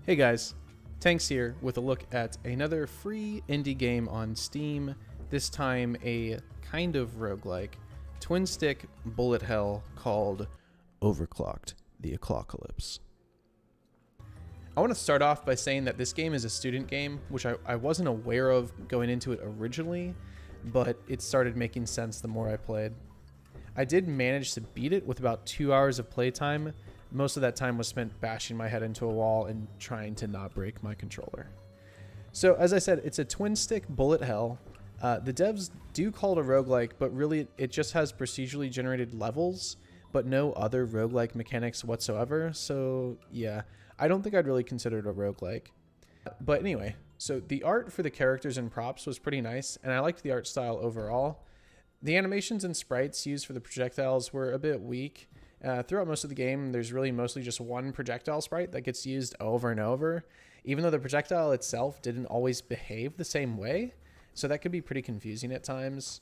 Hey guys, Tanks here with a look at another free indie game on Steam, this time a kind of roguelike, twin-stick bullet hell called Overclocked, the Aclockalypse. I want to start off by saying that this game is a student game, which I wasn't aware of going into it originally, but it started making sense the more I played. I did manage to beat it with about 2 hours of playtime. Most of that time was spent bashing my head into a wall and trying to not break my controller. So as I said, it's a twin-stick bullet hell. The devs do call it a roguelike, but really it just has procedurally generated levels, but no other roguelike mechanics whatsoever. So yeah, I don't think I'd really consider it a roguelike. But anyway, so the art for the characters and props was pretty nice, and I liked the art style overall. The animations and sprites used for the projectiles were a bit weak. Throughout most of the game, there's really mostly just one projectile sprite that gets used over and over, even though the projectile itself didn't always behave the same way, so that could be pretty confusing at times.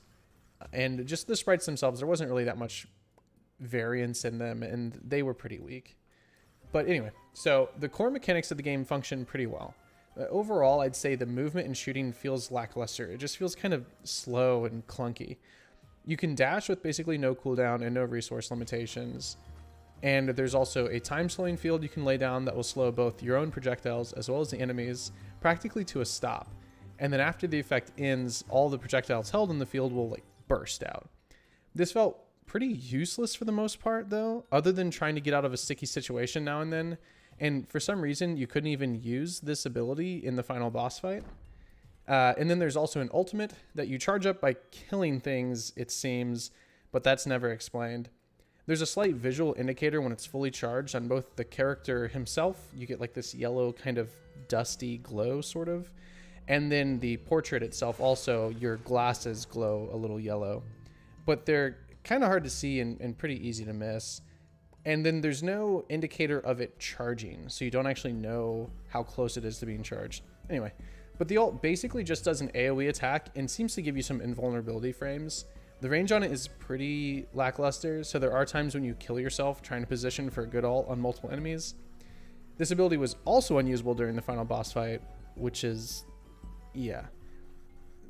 And just the sprites themselves, there wasn't really that much variance in them, and they were pretty weak. But anyway, so the core mechanics of the game function pretty well. Overall, I'd say the movement and shooting feels lackluster. It just feels kind of slow and clunky. You can dash with basically no cooldown and no resource limitations. And there's also a time slowing field you can lay down that will slow both your own projectiles as well as the enemies practically to a stop. And then after the effect ends, all the projectiles held in the field will burst out. This felt pretty useless for the most part though, other than trying to get out of a sticky situation now and then. And for some reason, you couldn't even use this ability in the final boss fight. And then there's also an ultimate that you charge up by killing things, it seems, but that's never explained. There's a slight visual indicator when it's fully charged on both the character himself. You get like this yellow kind of dusty glow sort of. And then the portrait itself also, your glasses glow a little yellow. But they're kind of hard to see and pretty easy to miss. And then there's no indicator of it charging, so you don't actually know how close it is to being charged. Anyway. But the ult basically just does an AoE attack and seems to give you some invulnerability frames. The range on it is pretty lackluster, so there are times when you kill yourself trying to position for a good ult on multiple enemies. This ability was also unusable during the final boss fight, which is, yeah.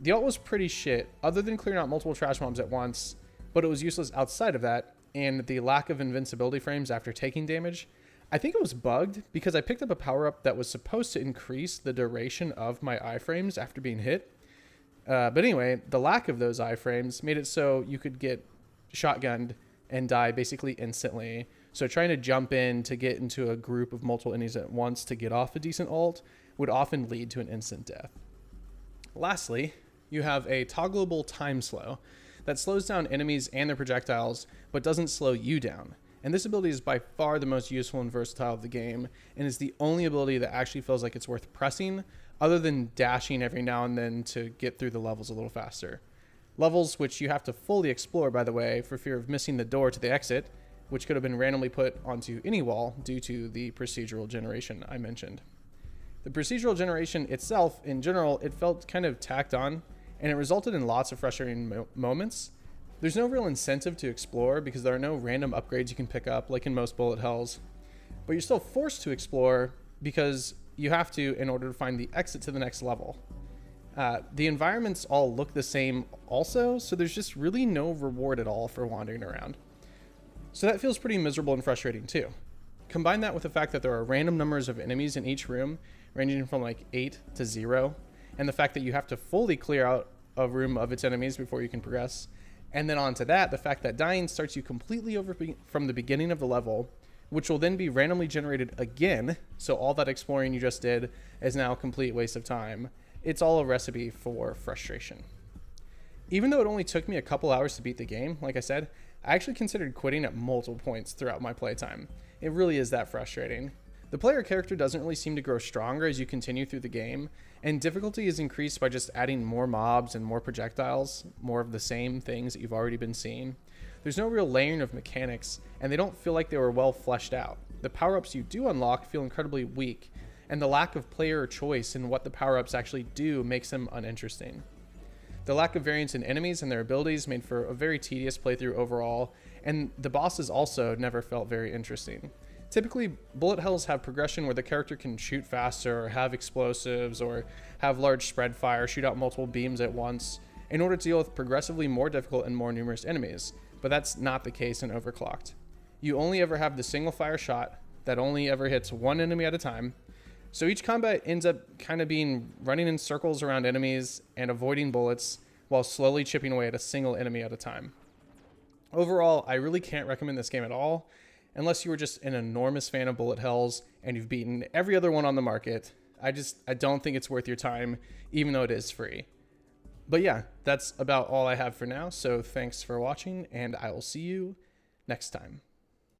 The ult was pretty shit, other than clearing out multiple trash mobs at once, but it was useless outside of that, and the lack of invincibility frames after taking damage. I think it was bugged because I picked up a power-up that was supposed to increase the duration of my iframes after being hit. But anyway, the lack of those iframes made it so you could get shotgunned and die basically instantly. So trying to jump in to get into a group of multiple enemies at once to get off a decent ult would often lead to an instant death. Lastly, you have a toggleable time slow that slows down enemies and their projectiles, but doesn't slow you down. And this ability is by far the most useful and versatile of the game, and is the only ability that actually feels like it's worth pressing, other than dashing every now and then to get through the levels a little faster. Levels which you have to fully explore, by the way, for fear of missing the door to the exit, which could have been randomly put onto any wall due to the procedural generation I mentioned. The procedural generation itself, in general, it felt kind of tacked on, and it resulted in lots of frustrating moments. There's no real incentive to explore because there are no random upgrades you can pick up like in most bullet hells, but you're still forced to explore because you have to in order to find the exit to the next level. The environments all look the same also, so there's just really no reward at all for wandering around. So that feels pretty miserable and frustrating too. Combine that with the fact that there are random numbers of enemies in each room, ranging from like 8 to 0, and the fact that you have to fully clear out a room of its enemies before you can progress. And then onto that, the fact that dying starts you completely over from the beginning of the level, which will then be randomly generated again, so all that exploring you just did is now a complete waste of time. It's all a recipe for frustration. Even though it only took me a couple hours to beat the game, like I said, I actually considered quitting at multiple points throughout my playtime. It really is that frustrating. The player character doesn't really seem to grow stronger as you continue through the game, and difficulty is increased by just adding more mobs and more projectiles, more of the same things that you've already been seeing. There's no real layering of mechanics, and they don't feel like they were well fleshed out. The power-ups you do unlock feel incredibly weak, and the lack of player choice in what the power-ups actually do makes them uninteresting. The lack of variance in enemies and their abilities made for a very tedious playthrough overall, and the bosses also never felt very interesting. Typically, bullet hells have progression where the character can shoot faster, or have explosives, or have large spread fire, shoot out multiple beams at once, in order to deal with progressively more difficult and more numerous enemies, but that's not the case in Overclocked. You only ever have the single fire shot that only ever hits one enemy at a time, so each combat ends up kind of being running in circles around enemies and avoiding bullets while slowly chipping away at a single enemy at a time. Overall, I really can't recommend this game at all, unless you were just an enormous fan of bullet hells and you've beaten every other one on the market. I don't think it's worth your time, even though it is free. But yeah, that's about all I have for now, so thanks for watching, and I will see you next time.